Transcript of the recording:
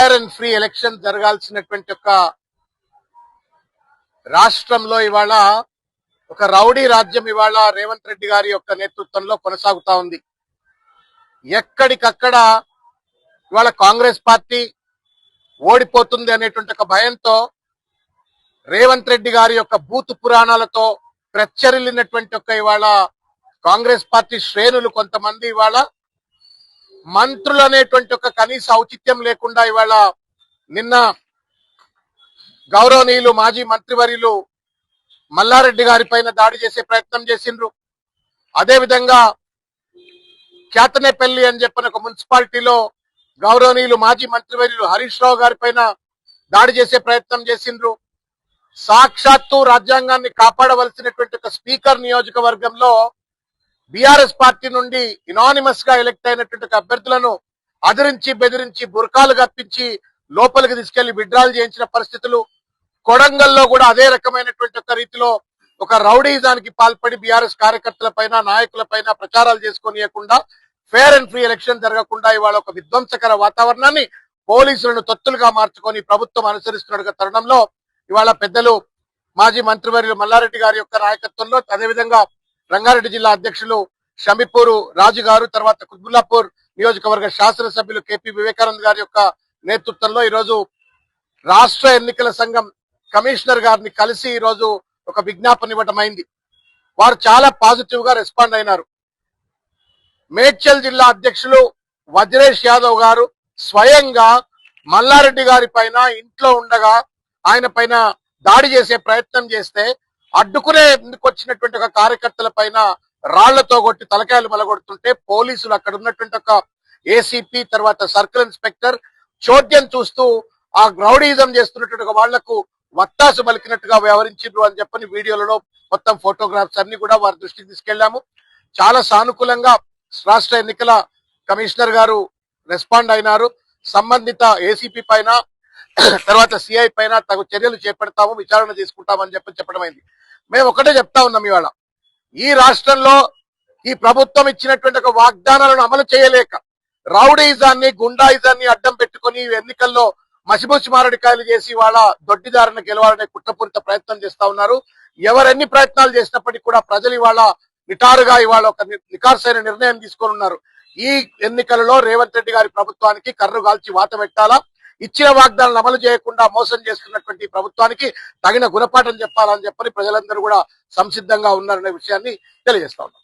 Fair and free election జరగాల్సినటువంటి ఒక రాష్ట్రంలో ఇవాళ ఒక రౌడీ రాజ్యం ఇవాళ రేవంత్ రెడ్డి గారి యొక్క నేతృత్వంలో కొనసాగుతా ఉంది. ఎక్కడికక్కడ ఇవాళ కాంగ్రెస్ పార్టీ ఓడిపోతుంది అనేటువంటి ఒక భయంతో రేవంత్ రెడ్డి గారి యొక్క బూతు పురాణాలతో ప్రచ్చరిల్లినటువంటి ఒక ఇవాళ కాంగ్రెస్ పార్టీ శ్రేణులు కొంతమంది ఇవాళ మంత్రులు అనేటువంటి ఒక కనీస ఔచిత్యం లేకుండా ఇవాళ నిన్న గౌరవనీయులు మాజీ మంత్రివర్యులు మల్లారెడ్డి గారి పైన దాడి చేసే ప్రయత్నం చేసిండ్రు. అదేవిధంగా కేతనేపల్లి అని చెప్పిన ఒక మున్సిపాలిటీలో గౌరవనీయులు మాజీ మంత్రివర్యులు హరీష్ రావు గారి పైన దాడి చేసే ప్రయత్నం చేసిండ్రు. సాక్షాత్తు రాజ్యాంగాన్ని కాపాడవలసినటువంటి ఒక స్పీకర్ నియోజకవర్గంలో బీఆర్ఎస్ పార్టీ నుండి ఇనానిమస్ గా ఎలక్ట్ అయినటువంటి అభ్యర్థులను అదిరించి బెదిరించి బుర్కాలు కప్పించి లోపలికి తీసుకెళ్లి విడ్రాల్ చేయించిన పరిస్థితులు. కొడంగల్లో కూడా అదే రకమైనటువంటి ఒక రీతిలో ఒక రౌడీజానికి పాల్పడి బీఆర్ఎస్ కార్యకర్తల పైన నాయకుల పైన ప్రచారాలు చేసుకోనియకుండా ఫేర్ అండ్ ఫ్రీ ఎలక్షన్ జరగకుండా ఇవాళ ఒక విధ్వంసకర వాతావరణాన్ని పోలీసులను తొత్తులుగా మార్చుకొని ప్రభుత్వం అనుసరిస్తున్న తరుణంలో ఇవాళ పెద్దలు మాజీ మంత్రివర్యులు మల్లారెడ్డి గారి యొక్క నాయకత్వంలో అదేవిధంగా రంగారెడ్డి జిల్లా అధ్యక్షులు షమీపూరు రాజు గారు తర్వాత కుత్బుల్లాపూర్ నియోజకవర్గ శాసనసభ్యులు కేపీ వివేకానంద్ గారి యొక్క నేతృత్వంలో ఈరోజు రాష్ట్ర ఎన్నికల సంఘం కమిషనర్ గారిని కలిసి ఈరోజు ఒక విజ్ఞాపన ఇవ్వటం అయింది. వారు చాలా పాజిటివ్ గా రెస్పాండ్ అయినారు. మేడ్చల్ జిల్లా అధ్యక్షులు వజ్రేష్ యాదవ్ గారు స్వయంగా మల్లారెడ్డి గారి పైన ఇంట్లో ఉండగా ఆయన పైన దాడి చేసే ప్రయత్నం చేస్తే అడ్డుకునే ఎందుకు వచ్చినటువంటి ఒక కార్యకర్తల పైన రాళ్లతో కొట్టి తలకాయలు మలగొడుతుంటే పోలీసులు అక్కడ ఉన్నటువంటి ఒక ఏసీపీ తర్వాత సర్కిల్ ఇన్స్పెక్టర్ చోద్యం చూస్తూ ఆ గ్రౌడీజం చేస్తున్నటువంటి వాళ్లకు వత్తాసు పలికినట్టుగా వ్యవహరించారు అని చెప్పని వీడియోలలో మొత్తం ఫోటోగ్రాఫ్స్ అన్ని కూడా వారి దృష్టికి తీసుకెళ్లాము. చాలా సానుకూలంగా రాష్ట్ర ఎన్నికల కమిషనర్ గారు రెస్పాండ్ అయినారు. సంబంధిత ఏసీపీ పైన తర్వాత సిఐ పైన తగు చర్యలు చేపడతాము, విచారణ తీసుకుంటామని చెప్పడం అయింది. మేము ఒకటే చెప్తా ఉన్నాం, ఇవాళ ఈ రాష్ట్రంలో ఈ ప్రభుత్వం ఇచ్చినటువంటి ఒక వాగ్దానాలను అమలు చేయలేక రౌడీజాన్ని గుండాయిజాన్ని అడ్డం పెట్టుకుని ఎన్నికల్లో మసిబూసి మారడికాయలు చేసి వాళ్ళ దొడ్డిదారిన గెలవాలనే కుట్రపూరిత ప్రయత్నం చేస్తా ఉన్నారు. ఎవరెన్ని ప్రయత్నాలు చేసినప్పటికీ కూడా ప్రజలు ఇవాళ నిటారుగా ఇవాళ ఒక నికార్సైన నిర్ణయం తీసుకొని ఉన్నారు. ఈ ఎన్నికలలో రేవంత్ రెడ్డి గారి ప్రభుత్వానికి కర్రు కాల్చి వాత పెట్టాలా, ఇచ్చిన వాగ్దానాలను అమలు చేయకుండా మోసం చేస్తున్నటువంటి ప్రభుత్వానికి తగిన గుణపాఠం చెప్పాలని చెప్పని ప్రజలందరూ కూడా సంసిద్ధంగా ఉన్నారనే విషయాన్ని తెలియజేస్తా ఉన్నారు.